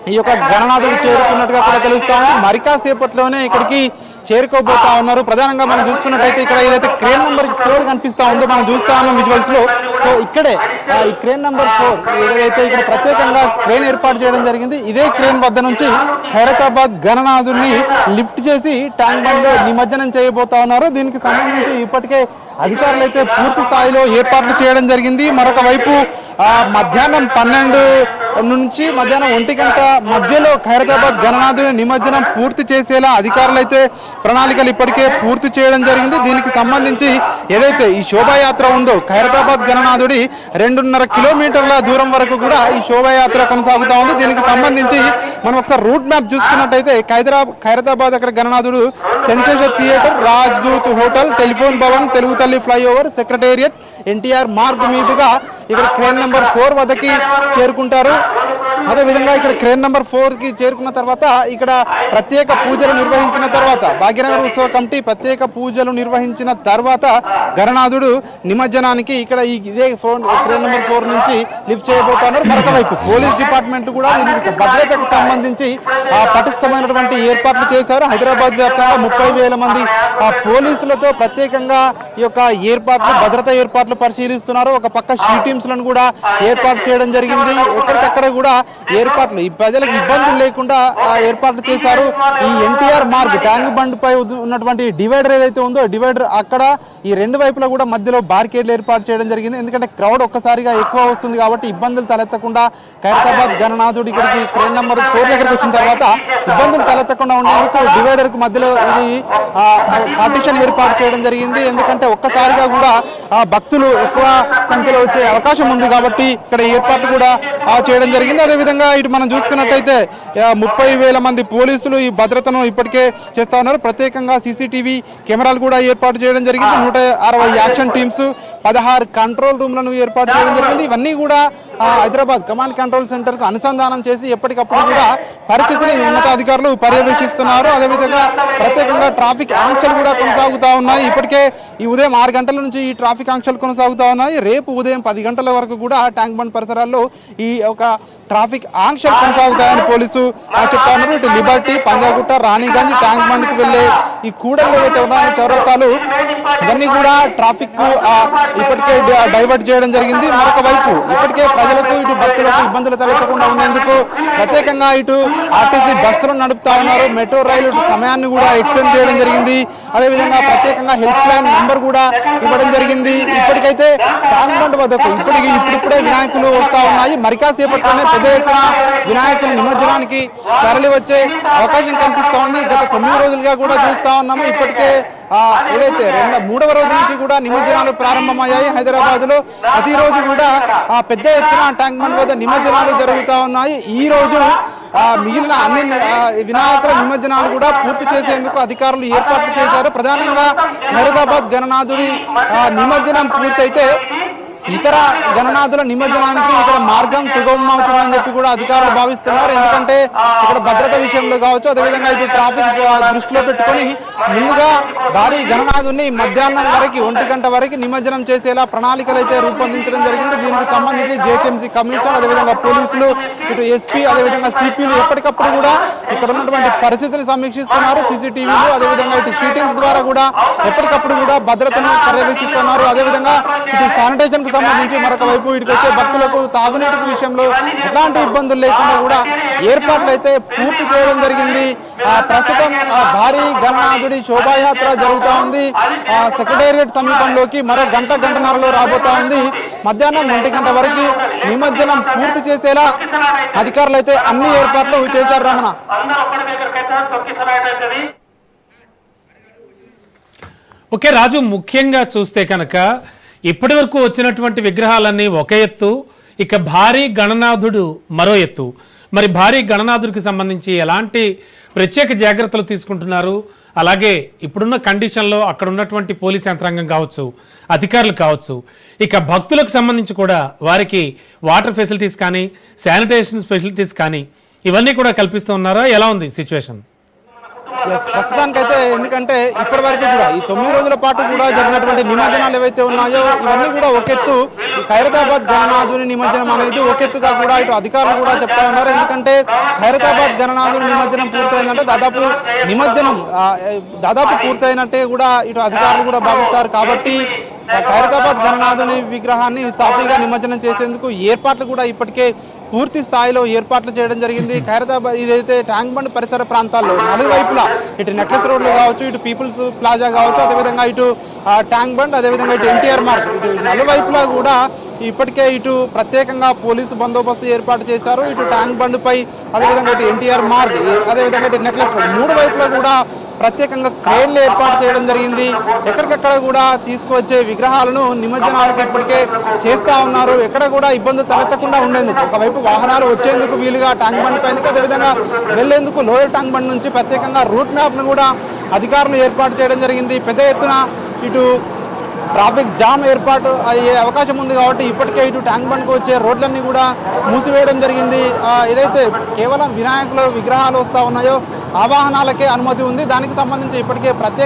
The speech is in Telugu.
ఈ యొక్క గణనాథుడు చేరుకున్నట్టుగా కూడా తెలుస్తాము. మరి కాసేపట్లోనే ఇక్కడికి చేరుకోబోతా ఉన్నారు. ప్రధానంగా మనం చూసుకున్నట్టయితే ఇక్కడ ఏదైతే క్రేన్ నెంబర్ 4 కనిపిస్తా ఉందో మనం చూస్తా ఉన్నాం విజువల్స్ లో. సో ఇక్కడే ఈ క్రేన్ నెంబర్ 4 ఏదైతే ఇక్కడ ప్రత్యేకంగా క్రేన్ ఏర్పాటు చేయడం జరిగింది. ఇదే క్రేన్ వద్ద నుంచి ఖైరతాబాద్ గణనాథుడిని లిఫ్ట్ చేసి ట్యాంక్ బండ్ లో నిమజ్జనం చేయబోతా ఉన్నారు. దీనికి సంబంధించి ఇప్పటికే అధికారులు అయితే పూర్తి స్థాయిలో ఏర్పాట్లు చేయడం జరిగింది. మరొక వైపు మధ్యాహ్నం 12 నుంచి మధ్యాహ్నం 1 గంట మధ్యలో ఖైరతాబాద్ గణనాథుని నిమజ్జనం పూర్తి చేసేలా అధికారులు అయితే ప్రణాళికలు ఇప్పటికే పూర్తి చేయడం జరిగింది. దీనికి సంబంధించి ఏదైతే ఈ శోభాయాత్ర ఉందో ఖైరతాబాద్ గణనాథుడి 2.5 కిలోమీటర్ల దూరం వరకు కూడా ఈ శోభాయాత్ర కొనసాగుతా ఉంది. దీనికి సంబంధించి మనం ఒకసారి రూట్ మ్యాప్ చూసుకున్నట్టయితే ఖైరతాబాద్ అక్కడ గణనాథుడు sensation theatre, Rajdoot hotel, telephone Bhavan, Telugu Thalli flyover, secretariat, NTR Marg మీదుగా ఇక్కడ క్రేన్ నెంబర్ 4 వద్దకి చేరుకుంటారు. అదేవిధంగా ఇక్కడ క్రేన్ నెంబర్ 4కి చేరుకున్న తర్వాత ఇక్కడ ప్రత్యేక పూజలు నిర్వహించిన తర్వాత భాగ్యనగర్ ఉత్సవ కమిటీ ప్రత్యేక పూజలు నిర్వహించిన తర్వాత గణనాథుడు నిమజ్జనానికి ఇక్కడ ఇదే క్రేన్ నెంబర్ 4 నుంచి లిఫ్ట్ చేయబోతున్నారు. మరొక వైపు పోలీస్ డిపార్ట్మెంట్ కూడా దీనికి భద్రతకు సంబంధించి పటిష్టమైనటువంటి ఏర్పాట్లు చేశారు. హైదరాబాద్ వ్యాప్తంగా 30,000 మంది పోలీసులతో ప్రత్యేకంగా ఈ యొక్క భద్రతా ఏర్పాట్లు పరిశీలిస్తున్నారు. ఒక పక్క షీ టీమ్స్ లను కూడా ఏర్పాటు చేయడం జరిగింది. ఎక్కడికక్కడ కూడా ఏర్పాట్లు ఈ ప్రజలకు ఇబ్బందులు లేకుండా ఏర్పాట్లు చేశారు. ఈ ఎన్టీఆర్ మార్గ్ ట్యాంక్ బండ్ పై ఉన్నటువంటి డివైడర్ ఏదైతే ఉందో డివైడర్ అక్కడ ఈ 2 వైపులా కూడా మధ్యలో బార్కేడ్లు ఏర్పాటు చేయడం జరిగింది. ఎందుకంటే క్రౌడ్ ఒక్కసారిగా ఎక్కువ వస్తుంది కాబట్టి ఇబ్బందులు తలెత్తకుండా ఖైరతాబాద్ గణనాథుడు ఇక్కడికి క్రేన్ నెంబర్ 4 దగ్గరకు వచ్చిన తర్వాత ఇబ్బందులు తలెత్తకుండా ఉండేందుకు డివైడర్ కు మధ్యలో ఇది పార్టీషన్ ఏర్పాటు చేయడం జరిగింది. ఎందుకంటే ఒక్కసారిగా కూడా భక్తులు ఎక్కువ సంఖ్యలో వచ్చే అవకాశం ఉంది కాబట్టి ఇక్కడ ఏర్పాట్లు కూడా చేయడం జరిగింది. అదేవిధంగా ఇటు మనం చూసుకున్నట్టయితే 30,000 మంది పోలీసులు ఈ భద్రతను ఇప్పటికే చేస్తా ఉన్నారు. ప్రత్యేకంగా సీసీటీవీ కెమెరాలు కూడా ఏర్పాటు చేయడం జరిగింది. 160 యాక్షన్ టీమ్స్, 16 కంట్రోల్ రూమ్లను ఏర్పాటు చేయడం జరిగింది. ఇవన్నీ కూడా హైదరాబాద్ కమాండ్ కంట్రోల్ సెంటర్ కు అనుసంధానం చేసి ఎప్పటికప్పుడు కూడా పరిస్థితిని ఉన్నతాధికారులు పర్యవేక్షిస్తున్నారు. అదేవిధంగా ప్రత్యేకంగా ట్రాఫిక్ ఆంక్షలు కూడా కొనసాగుతా ఉన్నాయి. ఇప్పటికే ఈ ఉదయం 6 గంటల నుంచి ఈ ట్రాఫిక్ ఆంక్షలు కొనసాగుతా ఉన్నాయి. రేపు ఉదయం 10 గంటల వరకు కూడా ట్యాంక్ బండ్ పరిసరాల్లో ఈ ఒక ట్రాఫిక్ ఆంక్షలు కొనసాగుతాయని పోలీసు చెప్తా ఉన్నారు. ఇటు Liberty, Panjagutta, Raniganj, tank bund కు వెళ్లే ఈ కూడళ్ళు ఏవైతే ఉన్నాయో చౌరస్తాలు ఇవన్నీ కూడా ట్రాఫిక్ ఇప్పటికే డైవర్ట్ చేయడం జరిగింది. మరొక వైపు ఇప్పటికే ప్రజలకు ఇటు భక్తులకు ఇబ్బందులు తలెత్తకుండా ఉండేందుకు ప్రత్యేకంగా ఇటు ఆర్టీసీ బస్సులను నడుపుతా ఉన్నారు. మెట్రో రైలు సమయాన్ని కూడా ఎక్స్టెండ్ చేయడం జరిగింది. అదేవిధంగా ప్రత్యేకంగా హెల్ప్ లైన్ నంబర్ కూడా ఇవ్వడం జరిగింది. ఇప్పటికైతే ట్యాంక్ బండ్ వద్దకు ఇప్పుడిప్పుడే వినాయకులు వస్తా ఉన్నాయి. మరి కాసేపట్లోనే పెద్ద ఎత్తున వినాయకుల నిమజ్జనానికి తరలి వచ్చే అవకాశం కనిపిస్తా ఉంది. గత 9 రోజులుగా కూడా చూస్తా ఉన్నాము. ఇప్పటికే ఏదైతే 3వ రోజు నుంచి కూడా నిమజ్జనాలు ప్రారంభమయ్యాయి. హైదరాబాద్ లో ప్రతిరోజు కూడా పెద్ద ఎత్తున ట్యాంక్ బండ్ వద్ద నిమజ్జనాలు జరుగుతూ ఉన్నాయి. ఈ రోజు మిగిలిన అన్ని వినాయకుల నిమజ్జనాలు కూడా పూర్తి చేసేందుకు అధికారులు ఏర్పాట్లు చేశారు. ప్రధానంగా ఖైరతాబాద్ గణనాథుడి నిమజ్జనం పూర్తయితే ఇతర గణనాథుల నిమజ్జనానికి ఇక్కడ మార్గం సుగమం అవుతుందని చెప్పి కూడా అధికారులు భావిస్తున్నారు. ఎందుకంటే ఇక్కడ భద్రత విషయంలో కావచ్చు, అదేవిధంగా ఇటు ట్రాఫిక్ దృష్టిలో పెట్టుకొని ముందుగా భారీ గణనాథుని మధ్యాహ్నం వరకు 1 గంట వరకు నిమజ్జనం చేసేలా ప్రణాళికలు అయితే రూపొందించడం జరిగింది. దీనికి సంబంధించి జిహెచ్ఎంసీ కమిషనర్, అదేవిధంగా పోలీసులు, ఇటు ఎస్పీ, అదేవిధంగా సిపిలు ఎప్పటికప్పుడు కూడా ఇక్కడ ఉన్నటువంటి పరిస్థితిని సమీక్షిస్తున్నారు. సీసీటీవీలు, అదేవిధంగా ఇటు షీటింగ్స్ ద్వారా కూడా ఎప్పటికప్పుడు కూడా భద్రతను పర్యవేక్షిస్తున్నారు. అదేవిధంగా ఇటు శానిటైజేషన్ సంబంధించి మరొక వైపు ఇటుకు వచ్చే భక్తులకు తాగునీటి విషయంలో ఎలాంటి ఇబ్బందులు లేకుండా కూడా ఏర్పాట్లు అయితే పూర్తి చేయడం జరిగింది. ప్రస్తుతం భారీ గణనాథుడి శోభాయాత్ర జరుగుతూ ఉంది. సెక్రటేరియట్ సమీపంలోకి మరో గంటన్నరలో రాబోతా ఉంది. మధ్యాహ్నం 1 గంట వరకు నిమజ్జనం పూర్తి చేసేలా అధికారులు అయితే అన్ని ఏర్పాట్లు చేశారు. రమణ, ఓకే రాజు, ముఖ్యంగా చూస్తే కనుక ఇప్పటి వరకు వచ్చినటువంటి విగ్రహాలన్నీ ఒక ఎత్తు, ఇక భారీ గణనాథుడు మరో ఎత్తు. మరి భారీ గణనాథుడికి సంబంధించి ఎలాంటి ప్రత్యేక జాగ్రత్తలు తీసుకుంటున్నారు? అలాగే ఇప్పుడున్న కండిషన్లో అక్కడ ఉన్నటువంటి పోలీస్ యంత్రాంగం కావచ్చు, అధికారులు కావచ్చు, ఇక భక్తులకు సంబంధించి కూడా వారికి వాటర్ ఫెసిలిటీస్ కానీ, శానిటేషన్ ఫెసిలిటీస్ కానీ ఇవన్నీ కూడా కల్పిస్తూ ఉన్నారా? ఎలా ఉంది సిచ్యువేషన్? ప్రస్తుతానికైతే ఎందుకంటే ఇప్పటి వరకు కూడా ఈ 9 రోజుల పాటు కూడా జరిగినటువంటి నిమజ్జనాలు ఏవైతే ఉన్నాయో ఇవన్నీ కూడా ఒకెత్తు. ఈ ఖైరతాబాద్ గణనాథుని నిమజ్జనం అనేది ఒకెత్తుగా కూడా ఇటు అధికారులు కూడా చెప్తా ఉన్నారు. ఎందుకంటే ఖైరతాబాద్ గణనాథుని నిమజ్జనం పూర్తయిందంటే దాదాపు పూర్తయినట్టే కూడా ఇటు అధికారులు కూడా భావిస్తారు. కాబట్టి ఖైరతాబాద్ గణనాథుని విగ్రహాన్ని సాఫీగా నిమజ్జనం చేసేందుకు ఏర్పాట్లు కూడా ఇప్పటికే పూర్తి స్థాయిలో ఏర్పాట్లు చేయడం జరిగింది. ఖైరతాబాద్ ఇదైతే ట్యాంక్ బండ్ పరిసర ప్రాంతాల్లో నలువైపులా ఇటు నెక్లెస్ రోడ్లు కావచ్చు, ఇటు పీపుల్స్ ప్లాజా కావచ్చు, అదేవిధంగా ఇటు ట్యాంక్ బండ్, అదేవిధంగా ఇటు ఎన్టీఆర్ మార్క్, ఇటు నలువైపులా కూడా ఇప్పటికే ఇటు ప్రత్యేకంగా పోలీసు బందోబస్తు ఏర్పాటు చేశారు. ఇటు ట్యాంక్ బండ్ పై, అదేవిధంగా ఇటు ఎన్టీఆర్ మార్క్, అదేవిధంగా ఇటు నెక్లెస్ రోడ్, 3 వైపులా కూడా ప్రత్యేకంగా క్రేన్లు ఏర్పాటు చేయడం జరిగింది. ఎక్కడికక్కడ కూడా తీసుకువచ్చే విగ్రహాలను నిమజ్జనాలకు ఇప్పటికే చేస్తూ ఉన్నారు. ఎక్కడ కూడా ఇబ్బందులు తలెత్తకుండా ఉండేందుకు ఒకవైపు వాహనాలు వచ్చేందుకు వీలుగా ట్యాంక్ బండ్ పైన, అదేవిధంగా వెళ్లేందుకు లోయర్ ట్యాంక్ బండ్ నుంచి ప్రత్యేకంగా రూట్ మ్యాప్ను కూడా అధికారులు ఏర్పాటు చేయడం జరిగింది. పెద్ద ఎత్తున ఇటు ట్రాఫిక్ జామ్ ఏర్పాటు అయ్యే అవకాశం ఉంది కాబట్టి ఇప్పటికే ఇటు ట్యాంక్ బండ్కు వచ్చే రోడ్లన్నీ కూడా మూసివేయడం జరిగింది. ఏదైతే కేవలం వినాయకుల విగ్రహాలు వస్తూ ఉన్నాయో ఆ వాహనాలకే అనుమతి ఉంది. దానికి సంబంధించి ఇప్పటికే ప్రత్యేక